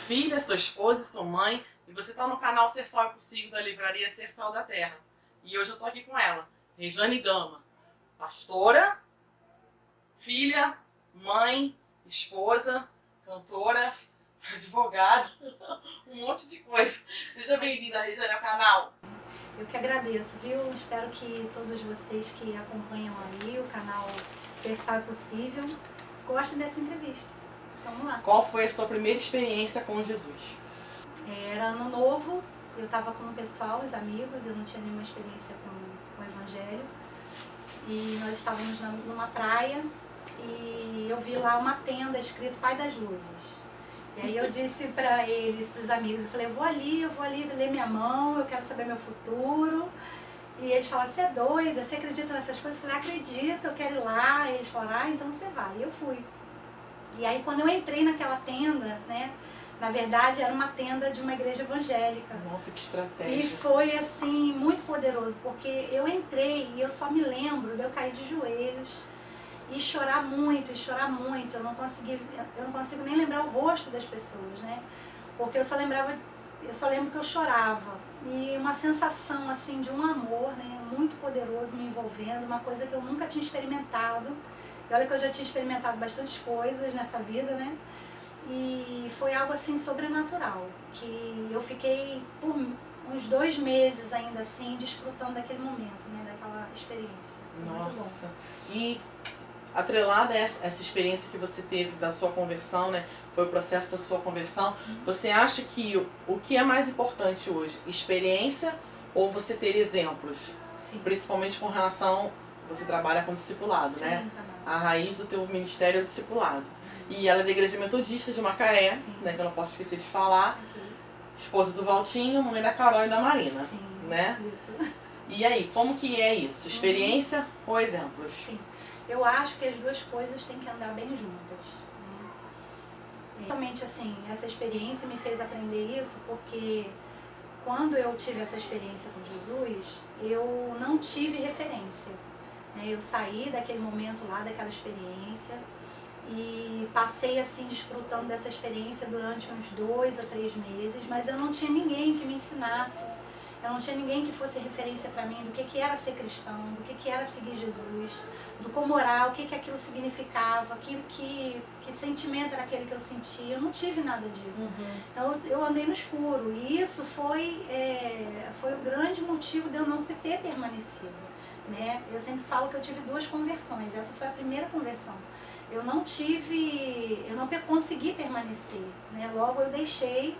filha, sua esposa e sua mãe, e você está no canal Ser Sal é Possível da livraria Ser Sal da Terra. E hoje eu estou aqui com ela, Rejane Gama, pastora, filha, mãe, esposa, cantora, advogada, um monte de coisa. Seja bem-vinda, Rejane, ao canal. Eu que agradeço, viu? Espero que todos vocês que acompanham aí o canal Ser Sal é Possível gostem dessa entrevista. Vamos lá. Qual foi a sua primeira experiência com Jesus? Era ano novo, eu estava com o pessoal, os amigos, eu não tinha nenhuma experiência com o Evangelho. E nós estávamos numa praia e eu vi lá uma tenda escrito Pai das Luzes. E aí eu disse para eles, para os amigos, eu falei, eu vou ali ler minha mão, eu quero saber meu futuro. E eles falaram, você é doida, você acredita nessas coisas? Eu falei, acredito, eu quero ir lá. E eles falaram, então você vai. E eu fui. E aí quando eu entrei naquela tenda, né, na verdade era uma tenda de uma igreja evangélica. Nossa, que estratégia. E foi assim, muito poderoso, porque eu entrei e eu só me lembro de eu cair de joelhos e chorar muito, eu não consigo nem lembrar o rosto das pessoas, né? Porque eu só lembro que eu chorava. E uma sensação assim de um amor, né, muito poderoso me envolvendo, uma coisa que eu nunca tinha experimentado. E olha que eu já tinha experimentado bastante coisas nessa vida, né? E foi algo assim sobrenatural, que eu fiquei por uns 2 meses ainda assim, desfrutando daquele momento, né? Daquela experiência. Foi muito Nossa. E atrelada a essa experiência que você teve da sua conversão, né? Foi o processo da sua conversão. Você acha que o que é mais importante hoje? Experiência ou você ter exemplos? Sim. Principalmente com relação, você trabalha com discipulado, Sim, né? trabalho. A raiz do teu ministério é o discipulado. E ela é da Igreja Metodista de Macaé, Sim. né? Que eu não posso esquecer de falar. Aqui. Esposa do Valtinho, mãe da Carol e da Marina. Sim, né? Isso. E aí, como que é isso? Experiência ou exemplos? Sim. Eu acho que as duas coisas têm que andar bem juntas. Né? Realmente, assim, essa experiência me fez aprender isso porque quando eu tive essa experiência com Jesus, eu não tive referência. Né? Eu saí daquele momento lá, daquela experiência, e passei assim desfrutando dessa experiência durante uns 2 a 3 meses, mas eu não tinha ninguém que me ensinasse. Eu não tinha ninguém que fosse referência para mim do que era ser cristão, do que era seguir Jesus, do como orar, o que aquilo significava, que sentimento era aquele que eu sentia. Eu não tive nada disso. Então eu andei no escuro e isso foi o grande motivo de eu não ter permanecido. Né? Eu sempre falo que eu tive 2 conversões, essa foi a primeira conversão. Eu não consegui permanecer. Né? Logo eu deixei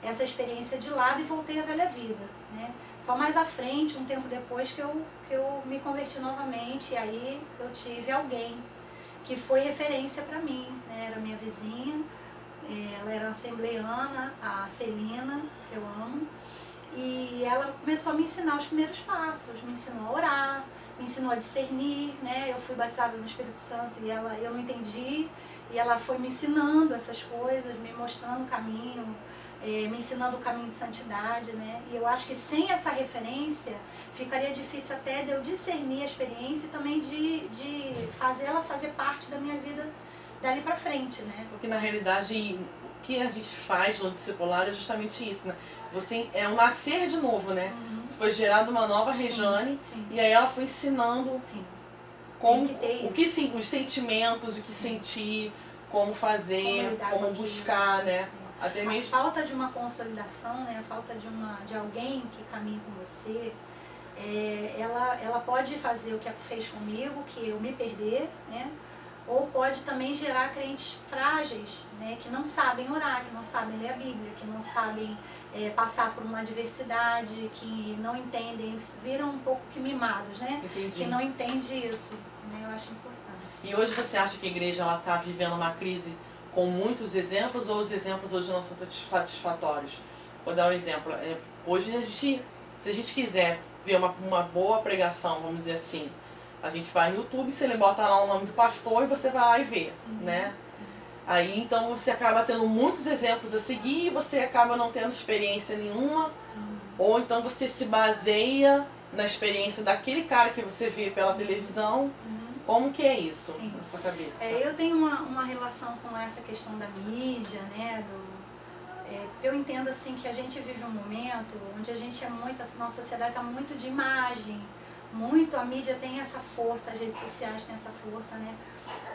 essa experiência de lado e voltei à velha vida, né? Só mais à frente, um tempo depois, que eu me converti novamente, e aí eu tive alguém que foi referência para mim, né? Era minha vizinha, ela era assembleana, a Celina, que eu amo, e ela começou a me ensinar os primeiros passos, me ensinou a orar, me ensinou a discernir, né? Eu fui batizada no Espírito Santo e eu não entendi, e ela foi me ensinando essas coisas, me mostrando o caminho, me ensinando o caminho de santidade, né? E eu acho que sem essa referência ficaria difícil até de eu discernir a experiência e também de fazer ela fazer parte da minha vida dali pra frente, né? Porque na realidade o que a gente faz no discipulado é justamente isso, né? Você é um nascer de novo, né? Foi gerada uma nova Rejane, sim. E aí ela foi ensinando Sim. como, Tem que ter os sentimentos, o que sentir, como fazer, como buscar, né? Até mesmo a falta de uma consolidação, né? A falta de alguém que caminhe com você, ela pode fazer o que fez comigo, que eu me perder, né? Ou pode também gerar crentes frágeis, né? Que não sabem orar, que não sabem ler a Bíblia, que não sabem passar por uma adversidade, que não entendem, viram um pouco que mimados, né? Entendi. Que não entende isso, né? Eu acho importante. E hoje você acha que a igreja está vivendo uma crise com muitos exemplos, ou os exemplos hoje não são satisfatórios? Vou dar um exemplo. Hoje se a gente quiser ver uma boa pregação, vamos dizer assim, a gente vai no YouTube, você bota lá o nome do pastor e você vai lá e vê, né? Aí então você acaba tendo muitos exemplos a seguir e você acaba não tendo experiência nenhuma, ou então você se baseia na experiência daquele cara que você vê pela televisão. Como que é isso na sua cabeça? Eu tenho uma relação com essa questão da mídia, né? eu entendo assim que a gente vive um momento onde a gente é muito, a nossa sociedade está muito de imagem, muito, a mídia tem essa força, as redes sociais têm essa força, né?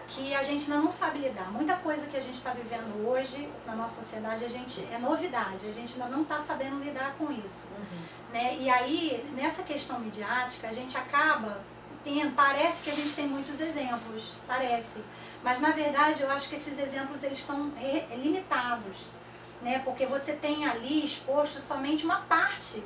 Que a gente ainda não sabe lidar. Muita coisa que a gente está vivendo hoje na nossa sociedade, a gente é novidade, a gente ainda não está sabendo lidar com isso. Né? E aí, nessa questão midiática, a gente acaba tendo, parece que a gente tem muitos exemplos, parece. Mas na verdade eu acho que esses exemplos eles estão limitados, né? Porque você tem ali exposto somente uma parte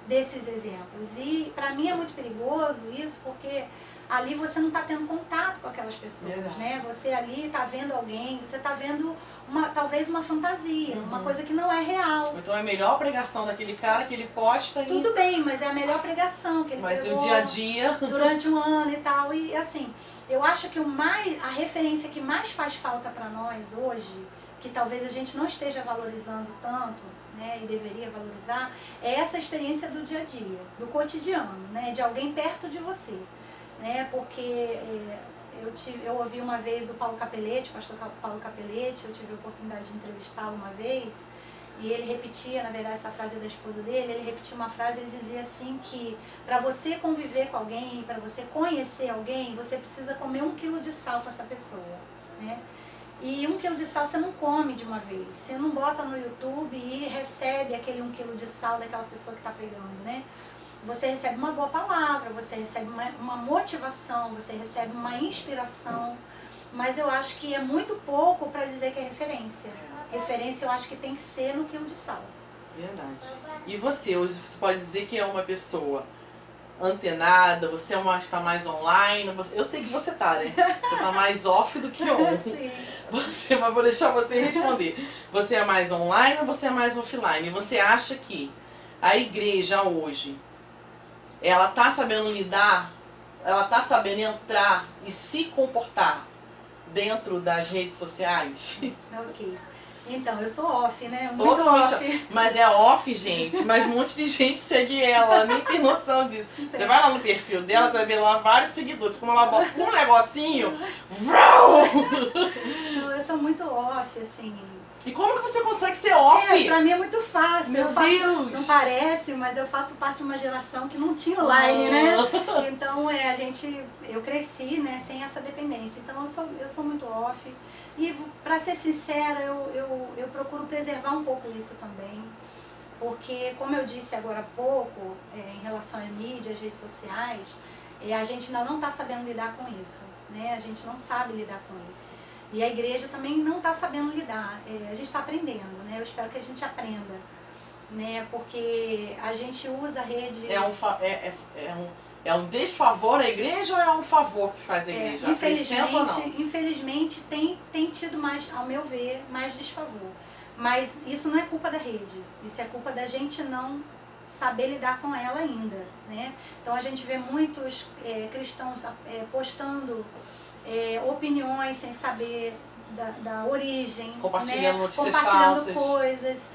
desses exemplos. E para mim é muito perigoso isso, porque ali você não está tendo contato com aquelas pessoas, né? Você ali está vendo alguém, você está vendo talvez uma fantasia, uma coisa que não é real. Então é a melhor pregação daquele cara que ele posta. Tudo bem, mas é a melhor pregação que ele mas pegou o dia a dia durante um ano e tal. E assim, eu acho que a referência que mais faz falta para nós hoje, que talvez a gente não esteja valorizando tanto, né, e deveria valorizar, é essa experiência do dia a dia, do cotidiano, né, de alguém perto de você, né, porque eu ouvi uma vez o Paulo Capelletti, o pastor Paulo Capelletti, eu tive a oportunidade de entrevistá-lo uma vez, e ele repetia, na verdade, essa frase da esposa dele, ele repetia uma frase, ele dizia assim que para você conviver com alguém, para você conhecer alguém, você precisa comer 1 quilo de sal com essa pessoa, né? E 1 quilo de sal você não come de uma vez, você não bota no YouTube e recebe aquele 1 quilo de sal daquela pessoa que está pegando, né? Você recebe uma boa palavra, você recebe uma motivação, você recebe uma inspiração, mas eu acho que é muito pouco para dizer que é referência. Referência eu acho que tem que ser no quilo de sal. Verdade. E você, hoje você pode dizer que é uma pessoa antenada, você está mais online, eu sei que você tá, né? Você tá mais off do que on. Sim. Mas vou deixar você responder. Você é mais online ou você é mais offline? E você acha que a igreja hoje, ela tá sabendo lidar, ela tá sabendo entrar e se comportar dentro das redes sociais? Ok. Então, eu sou off, né? Muito Totalmente off. Mas é off, gente. Mas um monte de gente segue ela, nem tem noção disso. Você vai lá no perfil dela, você vai ver lá vários seguidores. Como ela bota um negocinho, vrau! Não, eu sou muito off, assim. E como que você consegue ser off? Pra mim é muito fácil. Meu Deus! Não parece, mas eu faço parte de uma geração que não tinha online, né? Então, eu cresci, né, sem essa dependência. Então, eu sou muito off. E, pra ser sincera, eu procuro preservar um pouco isso também. Porque, como eu disse agora há pouco, em relação à mídia, às redes sociais, a gente ainda não está sabendo lidar com isso, né? A gente não sabe lidar com isso. E a igreja também não está sabendo lidar. A gente está aprendendo, né? Eu espero que a gente aprenda, né? Porque a gente usa a rede... É um desfavor à igreja ou é um favor que faz a igreja? Infelizmente tem tido mais, ao meu ver, mais desfavor. Mas isso não é culpa da rede. Isso é culpa da gente não saber lidar com ela ainda, né? Então a gente vê muitos cristãos postando opiniões sem saber da origem, compartilhando notícias compartilhando falsas, coisas,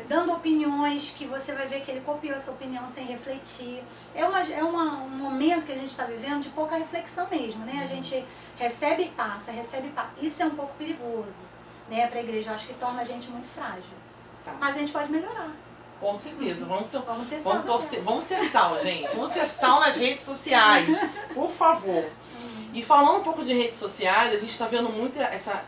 dando opiniões que você vai ver que ele copiou essa opinião sem refletir. Um momento que a gente está vivendo de pouca reflexão mesmo, né? A gente recebe e passa, recebe e passa. Isso é um pouco perigoso, né, para a igreja. Eu acho que torna a gente muito frágil. Tá. Mas a gente pode melhorar. Com certeza. Vamos ser sal. Vamos ser sal, gente. Vamos ser sal nas redes sociais, por favor. E falando um pouco de redes sociais, a gente está vendo muito está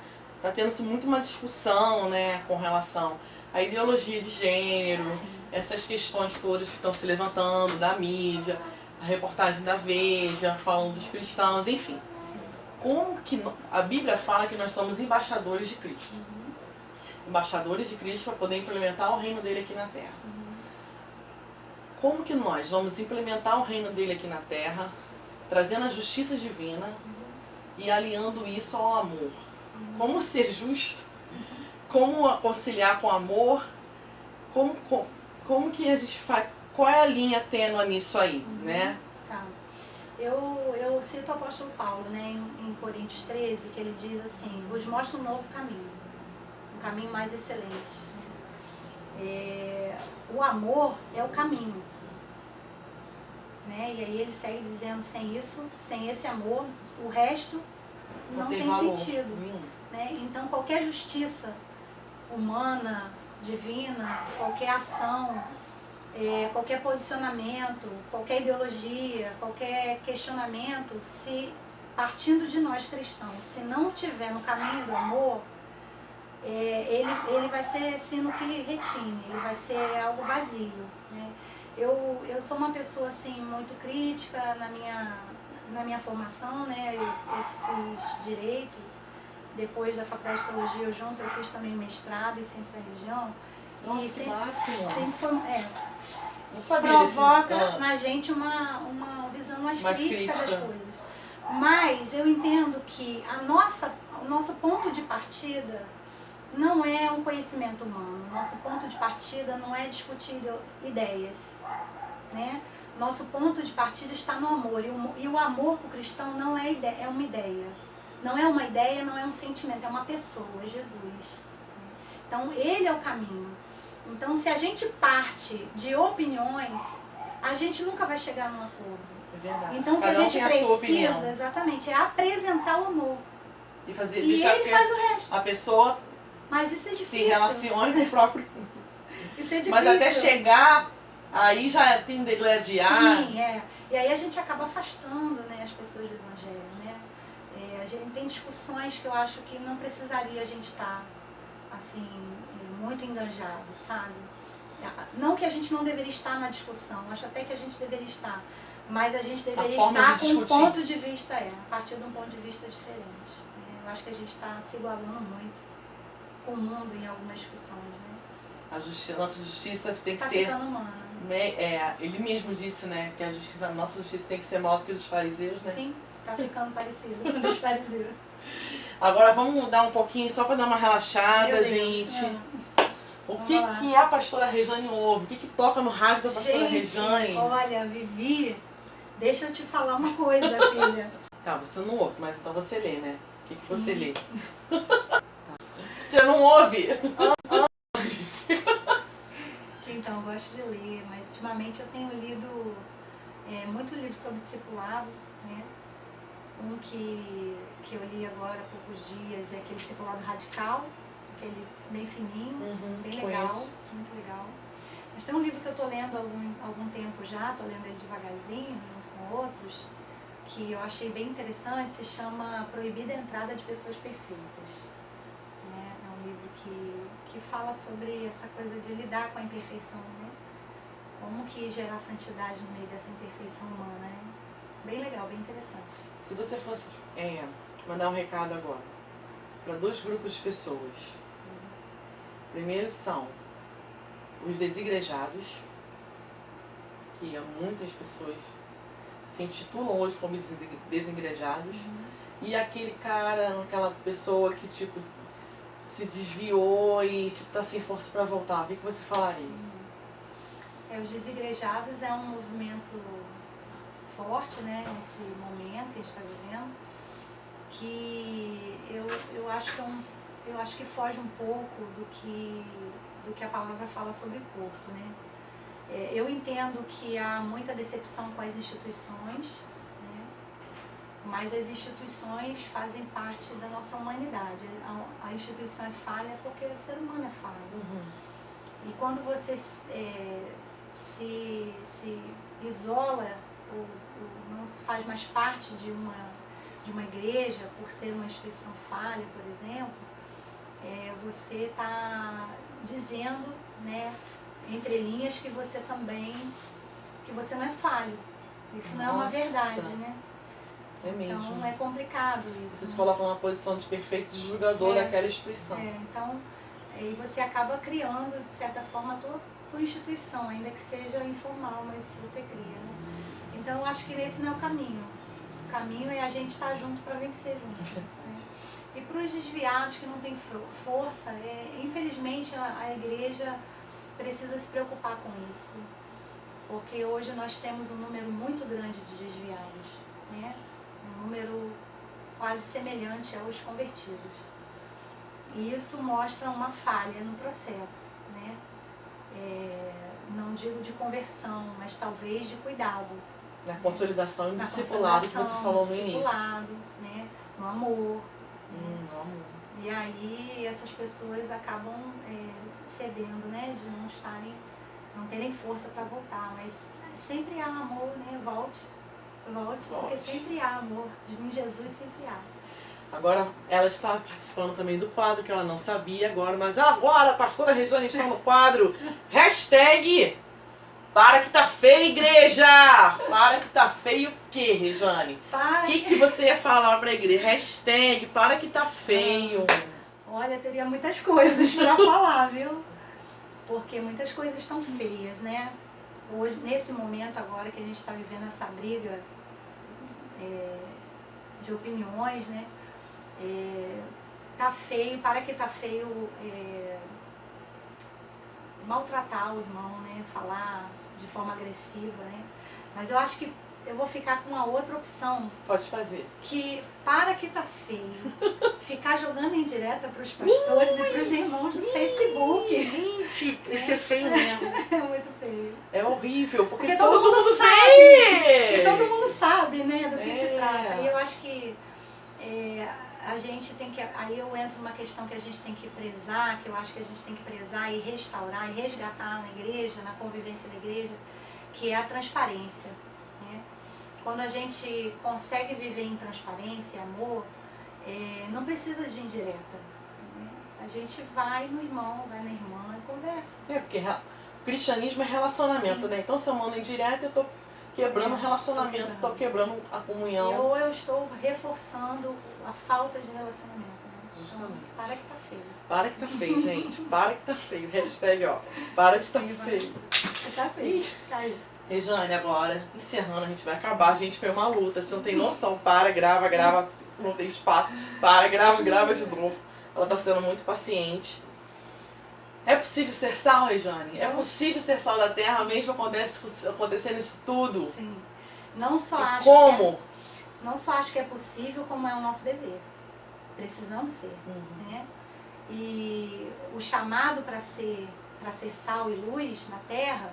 tendo-se muito uma discussão, né, com relação à ideologia de gênero, essas questões todas que estão se levantando da mídia, a reportagem da Veja, falando dos cristãos, enfim. Como que a Bíblia fala que nós somos embaixadores de Cristo? Embaixadores de Cristo para poder implementar o reino dele aqui na Terra. Como que nós vamos implementar o reino dele aqui na Terra, trazendo a justiça divina e aliando isso ao amor? Como ser justo? Como conciliar com amor? Como que a gente faz? Qual é a linha tênue nisso aí, né? Tá. Eu cito o apóstolo Paulo, né, em Coríntios 13, que ele diz assim: vos mostro um novo caminho, um caminho mais excelente. O amor é o caminho, né? E aí ele segue dizendo: sem esse amor, o resto não tem sentido, né? Então qualquer justiça humana divina, qualquer ação, qualquer posicionamento, qualquer ideologia, qualquer questionamento, se partindo de nós cristãos, se não estiver no caminho do amor, ele vai ser sino que retine, ele vai ser algo vazio, né? Eu sou uma pessoa assim muito crítica na minha formação, né? Eu fiz direito, depois da faculdade de teologia eu fiz também mestrado em ciência da religião. Nossa, e que máximo! sempre Não sabia provoca na gente uma visão mais crítica das coisas. Mas eu entendo que o nosso ponto de partida não é um conhecimento humano. Nosso ponto de partida não é discutir ideias, né? Nosso ponto de partida está no amor. E o amor para o cristão não é uma ideia. Não é uma ideia, não é um sentimento, é uma pessoa, é Jesus. Então, ele é o caminho. Então, se a gente parte de opiniões, a gente nunca vai chegar num acordo. É verdade. Então, o que a gente precisa, exatamente, é apresentar o amor. E fazer, ele faz o resto. A pessoa Mas isso é difícil. Se relacione com o próprio... Isso é difícil. Mas até chegar, aí já tem um degladiar. Sim, E aí a gente acaba afastando, né, as pessoas do Evangelho, né? A gente tem discussões que eu acho que não precisaria a gente estar, assim, muito enganjado, sabe? Não que a gente não deveria estar na discussão, acho até que a gente deveria estar. Mas a gente deveria estar com um ponto de vista, a partir de um ponto de vista diferente. Eu acho que a gente está se igualando muito com o mundo em algumas discussões, né? Nossa justiça tem que tá ser... ficando humana. Ele mesmo disse, né, que a nossa justiça tem que ser maior que a dos fariseus, né? Sim, tá ficando parecido com a dos fariseus. Agora vamos mudar um pouquinho, só para dar uma relaxada, gente. O que a pastora Rejane ouve? O que toca no rádio da pastora Rejane? Olha, Vivi, deixa eu te falar uma coisa, filha. Tá, você não ouve, mas então você lê, né? O que você lê? Você não ouve? Então, eu gosto de ler, mas ultimamente eu tenho lido muito livro sobre discipulado, né? Um que eu li agora há poucos dias é aquele Discipulado Radical, aquele bem fininho, bem legal, muito legal. Mas tem um livro que eu estou lendo há algum tempo já, estou lendo ele devagarzinho, junto com outros, que eu achei bem interessante, se chama Proibida a Entrada de Pessoas Perfeitas. É um livro que fala sobre essa coisa de lidar com a imperfeição, né? Como que gerar santidade no meio dessa imperfeição humana, né? Bem legal, bem interessante. Se você fosse mandar um recado agora para 2 grupos de pessoas. Primeiro são os desigrejados, que muitas pessoas se intitulam hoje como desigrejados, e aquele cara, aquela pessoa que tipo se desviou e tipo tá sem força para voltar. O que você falaria? Os desigrejados é um movimento forte, né, nesse momento que a gente está vivendo, que eu acho que foge um pouco do que a palavra fala sobre corpo, né? Eu entendo que há muita decepção com as instituições, né? Mas as instituições fazem parte da nossa humanidade. A instituição é falha porque o ser humano é falho. E quando você se isola ou não se faz mais parte de uma igreja por ser uma instituição falha, por exemplo, você está dizendo, né, entre linhas, que você não é falho. Isso não é uma verdade, né? É mesmo. Então é complicado isso. Você se coloca numa posição de perfeito julgador daquela instituição. Então, aí você acaba criando, de certa forma, a tua instituição, ainda que seja informal, mas você cria, né? Então eu acho que esse não é o caminho. O caminho é a gente estar junto para vencer junto. Né? E para os desviados que não têm força, infelizmente a igreja precisa se preocupar com isso. Porque hoje nós temos um número muito grande de desviados, né? Um número quase semelhante aos convertidos. E isso mostra uma falha no processo, né? Não digo de conversão, mas talvez de cuidado. Na consolidação e no discipulado que você falou no início. Né? No amor. No amor. E aí essas pessoas acabam cedendo, né? De não terem força para voltar. Mas sempre há amor, né? Volte, porque sempre há amor. Em Jesus sempre há. Agora, ela está participando também do quadro, que ela não sabia agora, mas agora a pastora Rejane está no quadro. Hashtag para que tá feio, igreja! Para que tá feio o quê, Rejane? O que você ia falar pra igreja? Hashtag para que tá feio. Olha, teria muitas coisas pra falar, viu? Porque muitas coisas estão feias, né? Hoje, nesse momento agora que a gente está vivendo essa briga de opiniões, né? Tá feio, para que tá feio maltratar o irmão, né? Falar de forma agressiva, né? Mas eu acho que eu vou ficar com uma outra opção. Pode fazer. Que para que tá feio. Ficar jogando indireta pros pastores e pros irmãos no Facebook. Gente, isso é feio mesmo. É muito feio. É horrível, porque todo mundo sabe. vê. Todo mundo sabe, né, do que se trata. E eu acho que a gente tem que... Aí eu entro numa questão que a gente tem que prezar, que eu acho que a gente tem que prezar e restaurar e resgatar na igreja, na convivência da igreja, que é a transparência, né? Quando a gente consegue viver em transparência e amor, não precisa de indireta, né? A gente vai no irmão, vai na irmã e conversa. Porque o cristianismo é relacionamento, né? Então se eu mando indireta, eu tô quebrando o relacionamento, estou quebrando a comunhão. Ou eu estou reforçando a falta de relacionamento, né? Justamente. Então, para que tá feio. Para que tá feio, gente. Para que tá feio. Hashtag, ó. Para que tá feio. Tá feio. Tá aí. Rejane, agora, encerrando, a gente vai acabar. Gente, foi uma luta. Você não tem noção. Para, grava, não tem espaço. Para, grava de novo. Ela tá sendo muito paciente. É possível ser sal, Rejane? É possível ser sal da terra mesmo acontecendo isso tudo? Sim. Não só acho como? Não só acho que é possível, como é o nosso dever. Precisamos ser, né? E o chamado para ser sal e luz na terra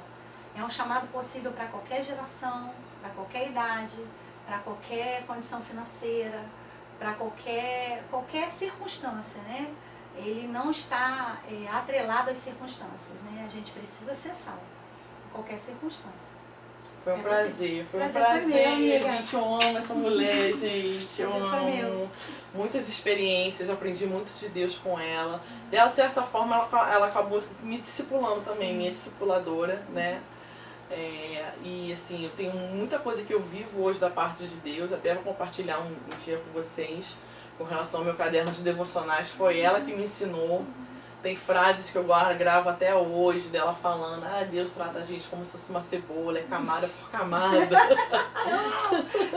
é um chamado possível para qualquer geração, para qualquer idade, para qualquer condição financeira, para qualquer circunstância, né? Ele não está atrelado às circunstâncias, né? A gente precisa ser sal, em qualquer circunstância. Foi um prazer, foi um prazer. Gente, eu amo essa mulher, gente, eu amo. Muitas experiências, eu aprendi muito de Deus com ela. E ela, de certa forma, ela acabou me discipulando também, minha discipuladora, né? E assim, eu tenho muita coisa que eu vivo hoje da parte de Deus, até vou compartilhar um dia com vocês. Com relação ao meu caderno de devocionais, foi ela que me ensinou. Tem frases que eu gravo até hoje, dela falando: Deus trata a gente como se fosse uma cebola, é camada por camada.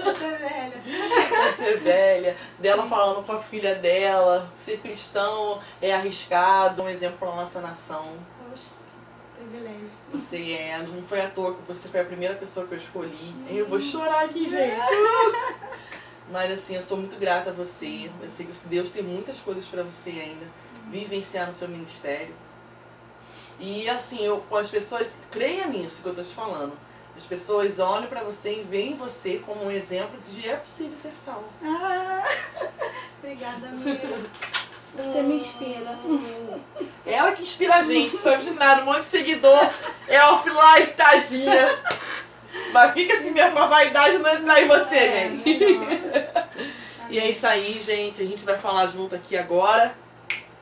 Você é velha. Você é velha. Dela falando com a filha dela: ser cristão é arriscado, um exemplo para a nossa nação. Poxa, privilégio. Você não foi à toa que você foi a primeira pessoa que eu escolhi. Eu vou chorar aqui, gente. Mas assim, eu sou muito grata a você. Eu sei que Deus tem muitas coisas para você ainda vivenciar no seu ministério. E assim, as pessoas, creia nisso que eu estou te falando. As pessoas olham para você e veem você como um exemplo de é possível ser sal. Obrigada, amiga. Você me inspira. Ela que inspira a gente, sabe de nada. Um monte de seguidor, é offline, tadinha. Mas fica assim mesmo com a vaidade não entrar em você, gente. E é isso aí, gente. A gente vai falar junto aqui agora.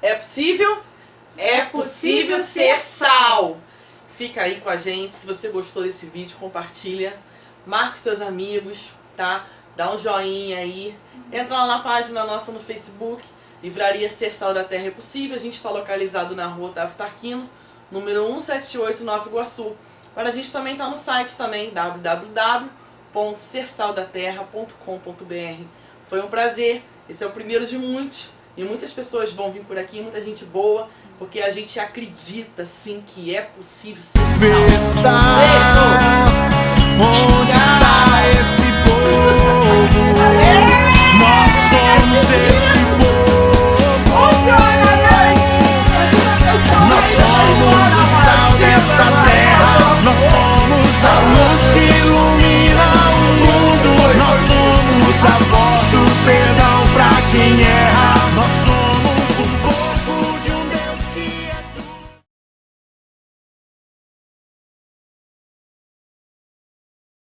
É possível? É possível ser sal. Fica aí com a gente. Se você gostou desse vídeo, compartilha. Marca os seus amigos, tá? Dá um joinha aí. Entra lá na página nossa no Facebook. Livraria Ser Sal da Terra é Possível. A gente está localizado na rua Otávio Tarquino, número 178, Nova Iguaçu. Agora a gente também está no site também, www.sersaldaterra.com.br. Foi um prazer, esse é o primeiro de muitos. E muitas pessoas vão vir por aqui, muita gente boa, porque a gente acredita sim que é possível ser sal. Beijo! Onde está esse povo? Nós somos esse